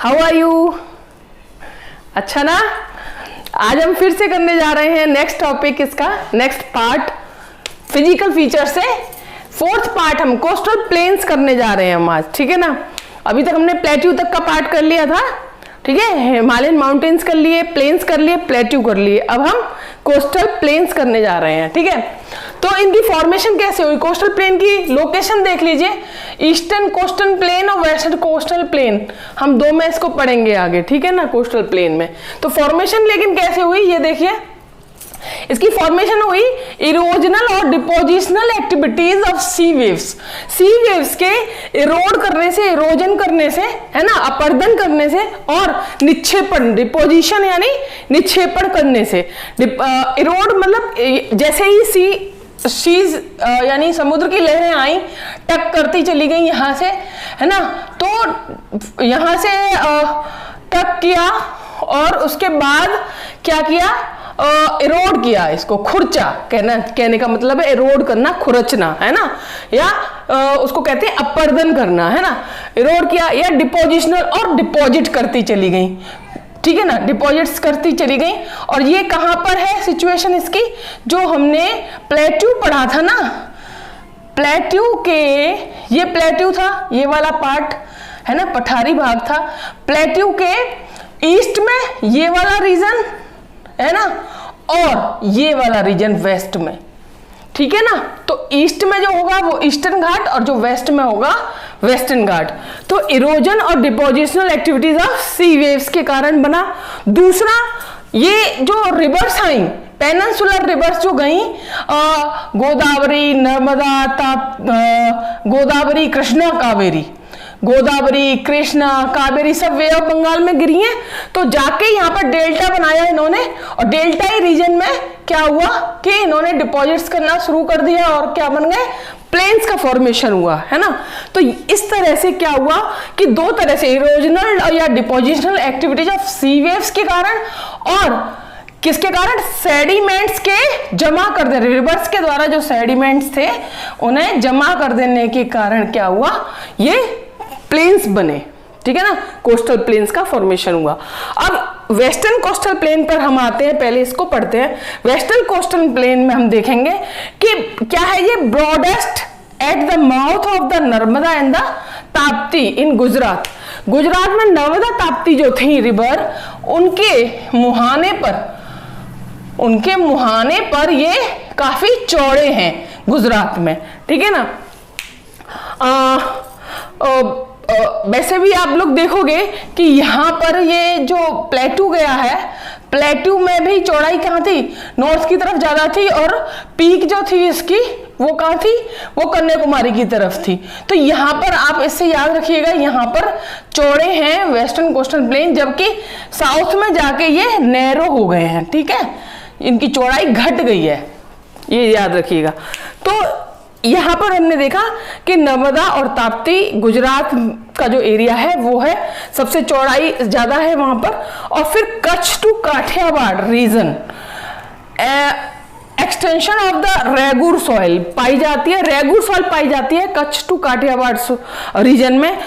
How are you? अच्छा ना। आज हम फिर से करने जा रहे हैं नेक्स्ट टॉपिक, इसका नेक्स्ट पार्ट फिजिकल फीचर से फोर्थ पार्ट हम कोस्टल प्लेन्स करने जा रहे हैं हम आज, ठीक है ना। अभी तक हमने प्लेट्यू तक का पार्ट कर लिया था, ठीक है। हिमालयन माउंटेन्स कर लिए, प्लेन्स कर लिए, प्लेट्यू कर लिए। अब हम कोस्टल प्लेन्स करने जा रहे हैं, ठीक है। तो इनकी फॉर्मेशन कैसे हुई? कोस्टल प्लेन की लोकेशन देख लीजिए, ईस्टर्न कोस्टल प्लेन और वेस्टर्न कोस्टल प्लेन, हम दो में इसको पढ़ेंगे आगे, ठीक है ना, कोस्टल प्लेन में। तो फॉर्मेशन लेकिन कैसे हुई ये देखिए। इसकी फॉर्मेशन हुई इरोजनल और depositional activities of sea waves. Sea waves के इरोड करने से, इरोजन करने से, है ना, अपर्दन करने से, और निक्षेपण, डिपोजिशन यानी निक्षेपण करने से। इरोड मतलब जैसे ही शीज यानी समुद्र की लहरें आई, टक करती चली गई यहां से, है ना, तो यहां से टक किया और उसके बाद क्या किया, इरोड किया, इसको खुरचा, कहने का मतलब है इरोड करना, खुरचना, है ना, या उसको कहते हैं अपर्दन करना, है ना। इरोड किया या डिपोजिशनल, और डिपॉजिट करती चली गई, ठीक है ना, डिपॉजिट्स करती चली गई। और ये कहां पर है सिचुएशन इसकी, जो हमने प्लेट्यू पढ़ा था ना, प्लेट्यू के, ये प्लेट्यू था, ये वाला पार्ट है ना, पठारी भाग था। प्लेट्यू के ईस्ट में ये वाला रीजन है ना, और ये वाला रीजन वेस्ट में, ठीक है ना। तो ईस्ट में जो होगा वो ईस्टर्न घाट, और जो वेस्ट में होगा वेस्टर्न घाट। तो इरोजन और depositional activities of sea waves के कारण बना। दूसरा, ये जो रिवर्स आई, पेनिनसुलर रिवर्स जो गई, गोदावरी, नर्मदा, गोदावरी, कृष्णा, कावेरी, गोदावरी, कृष्णा, कावेरी सब वे ऑफ बंगाल में गिरी हैं। तो जाके यहाँ पर डेल्टा बनाया इन्होंने, और डेल्टा ही रीजन में क्या हुआ कि इन्होंने डिपॉजिट्स करना शुरू कर दिया, और क्या बन गए, प्लेन्स का फॉर्मेशन हुआ, है ना। तो इस तरह से क्या हुआ कि दो तरह से, इरोजनल या depositional activities of sea waves के कारण, और किसके कारण, सेडिमेंट्स के जमा कर देने, रिवर्स के द्वारा जो सेडिमेंट्स थे उन्हें जमा कर देने के कारण क्या हुआ, ये प्लेन्स बने, ठीक है ना, कोस्टल प्लेन्स का फॉर्मेशन हुआ। अब वेस्टर्न कोस्टल प्लेन पर हम आते हैं, पहले इसको पढ़ते हैं। वेस्टर्न कोस्टल प्लेन में हम देखेंगे कि क्या है, ये broadest at the mouth of the Narmada and the Tapti in Gujarat. Gujarat में नर्मदा ताप्ती जो थी रिवर, उनके मुहाने पर ये काफी चौड़े हैं गुजरात में, ठीक है ना। वैसे भी आप लोग देखोगे कि यहाँ पर ये जो प्लेट्यू गया है, प्लेट्यू में भी चौड़ाई कहाँ थी, नॉर्थ की तरफ ज्यादा थी, और पीक जो थी इसकी वो कहाँ थी, वो कन्याकुमारी की तरफ थी। तो यहाँ पर आप इससे याद रखिएगा, यहाँ पर चौड़े हैं वेस्टर्न कोस्टल प्लेन, जबकि साउथ में जाके ये नैरो हो गए हैं, ठीक है, इनकी चौड़ाई घट गई है, ये याद रखिएगा। तो यहां पर हमने देखा कि नर्मदा और ताप्ती, गुजरात का जो एरिया है वो है, सबसे चौड़ाई ज्यादा है वहां पर। और फिर Kutch to Kathiawar region, extension of the regur soil पाई जाती है, रेगुर सॉइल पाई जाती है कच्छ टू काठियावाड़ रीजन में।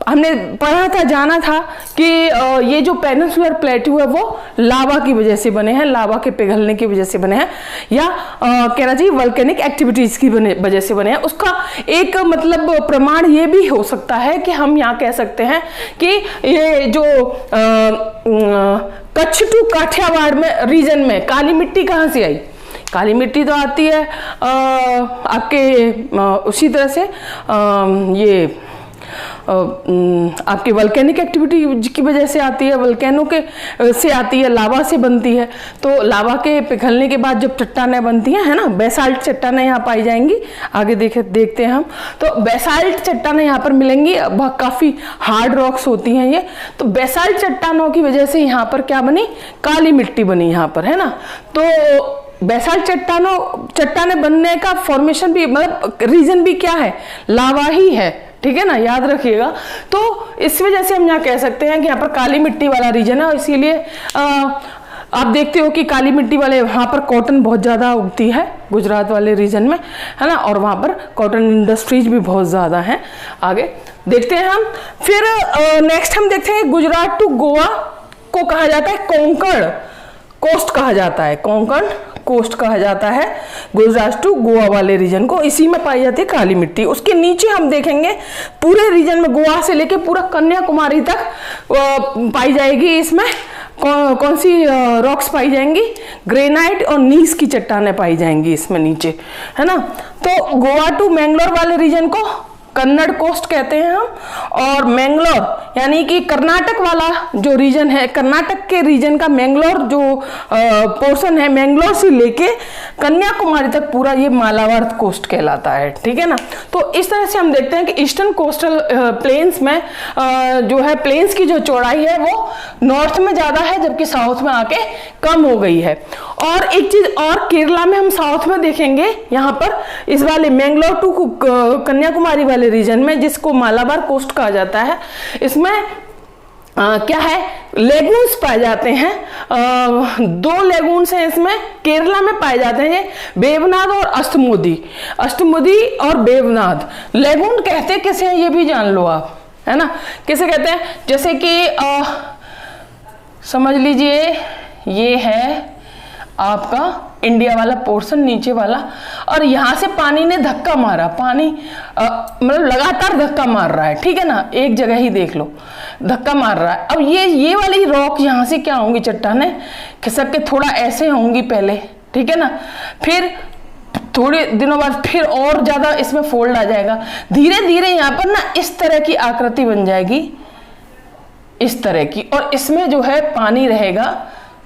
हमने पढ़ा था, जाना था कि ये जो पेनिनसुलर प्लेट्यू है वो लावा की वजह से बने हैं, लावा के पिघलने की वजह से बने हैं, या कहना चाहिए वल्केनिक एक्टिविटीज की वजह से बने हैं। उसका एक मतलब प्रमाण ये भी हो सकता है कि हम यहाँ कह सकते हैं कि ये जो कच्छ टू काठियावाड़ में रीजन में काली मिट्टी कहाँ से आई, काली मिट्टी तो आती है आपके उसी तरह से ये आपकी वल्केनिक एक्टिविटी की वजह से आती है, वल्केनो के से आती है, लावा से बनती है। तो लावा के पिघलने के बाद जब चट्टानें बनती हैं, है ना, बेसाल्ट चट्टानें यहाँ पाई जाएंगी, आगे देखते हैं हम। तो बेसाल्ट चट्टानें यहाँ पर मिलेंगी, काफी हार्ड रॉक्स होती हैं ये। तो बेसाल्ट चट्टानों की वजह से यहाँ पर क्या बनी, काली मिट्टी बनी यहाँ पर, है ना। तो बेसाल्ट चट्टानें बनने का फॉर्मेशन भी, मतलब रीजन भी क्या है, लावा ही है, ठीक है ना, याद रखिएगा। तो इस वजह से हम यहाँ कह सकते हैं कि यहाँ पर काली मिट्टी वाला रीजन है, और इसीलिए आप देखते हो कि काली मिट्टी वाले वहाँ पर कॉटन बहुत ज़्यादा उगती है गुजरात वाले रीजन में, है ना, और वहाँ पर कॉटन इंडस्ट्रीज भी बहुत ज़्यादा हैं। आगे देखते हैं हम। फिर नेक्स्ट हम देखते हैं गुजरात टू गोवा को कहा जाता है कोंकण कोस्ट कहा जाता है, कोंकण कोस्ट कहा जाता है गुजरात टू गोवा वाले रीजन को। इसी में पाई जाती है काली मिट्टी। उसके नीचे हम देखेंगे पूरे रीजन में गोवा से लेके पूरा कन्याकुमारी तक पाई जाएगी। इसमें कौन सी रॉक्स पाई जाएंगी? ग्रेनाइट और नीस की चट्टानें पाई जाएंगी इसमें नीचे, है ना। तो गोवा टू मैंगलोर वाले रीजन को कन्नड़ कोस्ट कहते हैं हम, और मैंगलोर यानी कि कर्नाटक वाला जो रीजन है, कर्नाटक के रीजन का मैंगलोर जो पोर्शन है, मैंगलोर से लेके कन्याकुमारी तक पूरा ये मालाबार कोस्ट कहलाता है, ठीक है ना। तो इस तरह से हम देखते हैं कि ईस्टर्न कोस्टल प्लेन्स में जो है प्लेन्स की जो चौड़ाई है वो नॉर्थ में ज्यादा है, जबकि साउथ में आके कम हो गई है। और एक चीज और, केरला में हम साउथ में देखेंगे, यहाँ पर इस वाले मैंगलोर टू कन्याकुमारी वाले रीजन में, जिसको मालाबार कोस्ट कहा जाता है, इसमें क्या है, लेगून्स पाए जाते हैं। 2 लेगून्स हैं इसमें, केरला में पाए जाते हैं, बेवनाद और अष्टमुदी और बेवनाद। लेगून कहते किसे हैं ये भी जान लो आप, है ना, किसे कहते हैं। जैसे कि समझ लीजिए ये है आपका इंडिया वाला पोर्शन नीचे वाला, और यहां से पानी ने धक्का मारा, पानी मतलब लगातार धक्का मार रहा है, ठीक है ना, एक जगह ही देख लो धक्का मार रहा है। अब ये वाली रॉक यहां से क्या होंगी, चट्टानें खिसक के थोड़ा ऐसे होंगी पहले, ठीक है ना, फिर थोड़े दिनों बाद फिर और ज्यादा इसमें फोल्ड आ जाएगा, धीरे धीरे यहाँ पर ना इस तरह की आकृति बन जाएगी, इस तरह की। और इसमें जो है पानी रहेगा,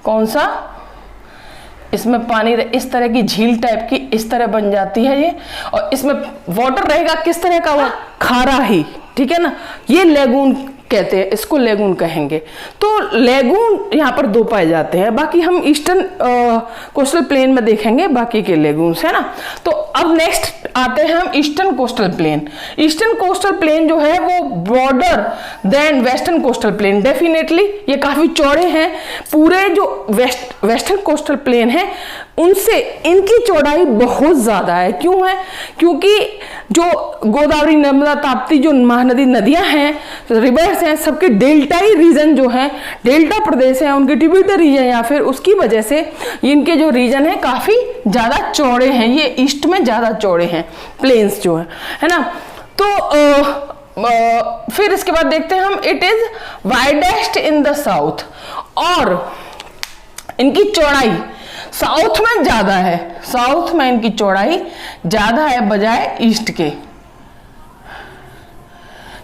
कौन सा, इसमें पानी इस तरह की झील टाइप की इस तरह बन जाती है ये, और इसमें वाटर रहेगा किस तरह का, वो खारा ही, ठीक है ना। ये लेगून कहते हैं, इसको लेगून कहेंगे। तो लेगून यहाँ पर 2 पाए जाते हैं, बाकी हम ईस्टर्न कोस्टल प्लेन में देखेंगे बाकी के लेगून्स, है ना। तो अब नेक्स्ट आते हैं हम eastern coastal plain. Eastern coastal plain जो है वो broader then western coastal plain, definitely ये काफी चौड़े हैं। पूरे जो वेस्टर्न कोस्टल प्लेन है उनसे इनकी चौड़ाई बहुत ज्यादा है। क्यों है? क्योंकि जो गोदावरी, नर्मदा, ताप्ती जो महानदी नदियां हैं, रिवर्स हैं, सबके डेल्टाई रीजन जो है, डेल्टा प्रदेश है, उनके ट्रिब्यूटरी रीजन या फिर उसकी वजह से इनके जो रीजन है काफी ज्यादा चौड़े हैं, ये ईस्ट में ज्यादा चौड़े हैं प्लेन्स जो है ना। तो फिर इसके बाद देखते हैं हम, it is widest in the south, और इनकी चौड़ाई साउथ में ज्यादा है, साउथ में इनकी चौड़ाई ज्यादा है बजाय ईस्ट के,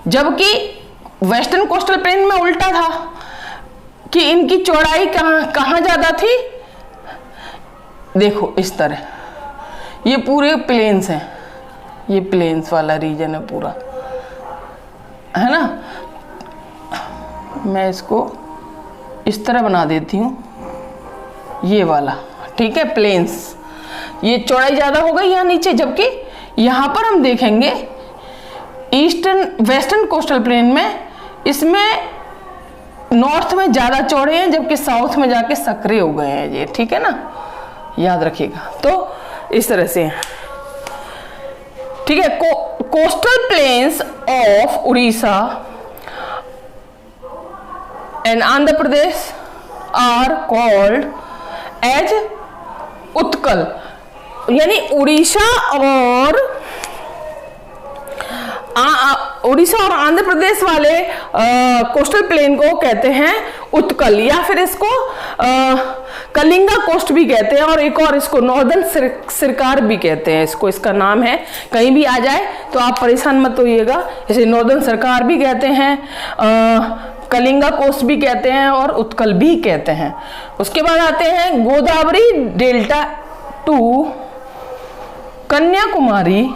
जबकि वेस्टर्न कोस्टल प्लेन में उल्टा था कि इनकी चौड़ाई कहां ज्यादा थी। देखो इस तरह, ये पूरे प्लेन्स हैं, ये प्लेन्स वाला रीजन है पूरा, है ना। मैं इसको इस तरह बना देती हूं, ये वाला, ठीक है, प्लेन्स, ये चौड़ाई ज्यादा हो गई यहाँ नीचे, जबकि यहां पर हम देखेंगे वेस्टर्न कोस्टल प्लेन में इसमें नॉर्थ में ज्यादा चौड़े हैं, जबकि साउथ में जाके सक्रिय हो गए हैं ये, ठीक है ना, याद रखिएगा। तो इस तरह से, ठीक है। Coastal plains of Orissa and Andhra Pradesh are called as Utkal, यानी उड़ीसा और आंध्र प्रदेश वाले कोस्टल प्लेन को कहते हैं उत्कल, या फिर इसको कलिंगा कोस्ट भी कहते हैं, और एक और इसको नॉर्दर्न सरकार भी कहते हैं, इसका नाम है, कहीं भी आ जाए तो आप परेशान मत होइएगा। जैसे नॉर्दर्न सरकार भी कहते हैं, कलिंगा कोस्ट भी कहते हैं, और उत्कल भी कहते हैं। उसके बाद आते हैं Godavari delta to Kanyakumari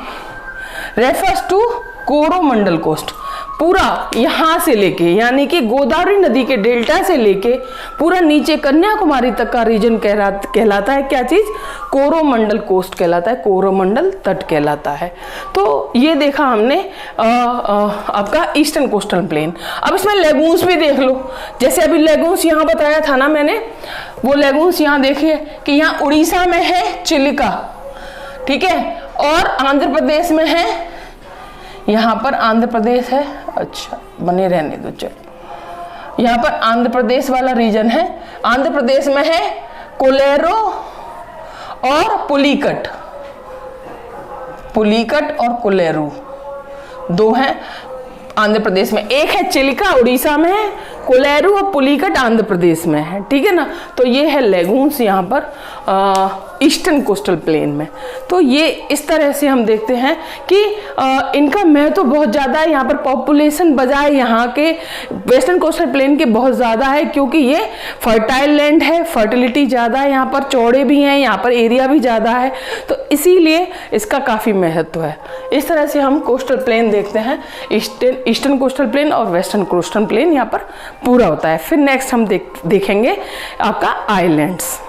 refers to Coromandel coast. पूरा यहाँ से लेके यानी कि गोदावरी नदी के डेल्टा से लेके पूरा नीचे कन्याकुमारी तक का रीजन कहलाता है क्या चीज? कोरोमंडल कोस्ट कहलाता है, कोरोमंडल तट कहलाता है। तो ये देखा हमने आपका ईस्टर्न कोस्टल प्लेन। अब इसमें लेगून्स भी देख लो, जैसे अभी लेगून्स यहाँ बताया था ना मैंने, वो लेगून्स यहाँ देखिए कि यहाँ उड़ीसा में है चिलिका, ठीक है, और आंध्र प्रदेश में है, यहाँ पर आंध्र प्रदेश है, अच्छा बने रहने दो, चलो यहाँ पर आंध्र प्रदेश वाला रीजन है। आंध्र प्रदेश में है कोलेरो और पुलिकट, पुलिकट और कोलेरू दो हैं आंध्र प्रदेश में। एक है चिलिका उड़ीसा में है, कोलेरू और पुलिकट आंध्र प्रदेश में है, ठीक है ना। तो ये है लेगून्स यहाँ पर ईस्टर्न कोस्टल प्लेन में। तो ये इस तरह से हम देखते हैं कि इनका महत्व तो बहुत ज़्यादा है। यहाँ पर पॉपुलेशन बजाय यहाँ के वेस्टर्न कोस्टल प्लेन के बहुत ज़्यादा है, क्योंकि ये फर्टाइल लैंड है, फर्टिलिटी ज़्यादा है, यहाँ पर चौड़े भी हैं, यहाँ पर एरिया भी ज़्यादा है, तो इसीलिए इसका काफ़ी महत्व है। इस तरह से हम कोस्टल प्लेन देखते हैं, ईस्टर्न कोस्टल प्लेन और वेस्टर्न कोस्टल प्लेन यहाँ पर पूरा होता है। फिर नेक्स्ट हम देखेंगे आपका आइलैंड्स।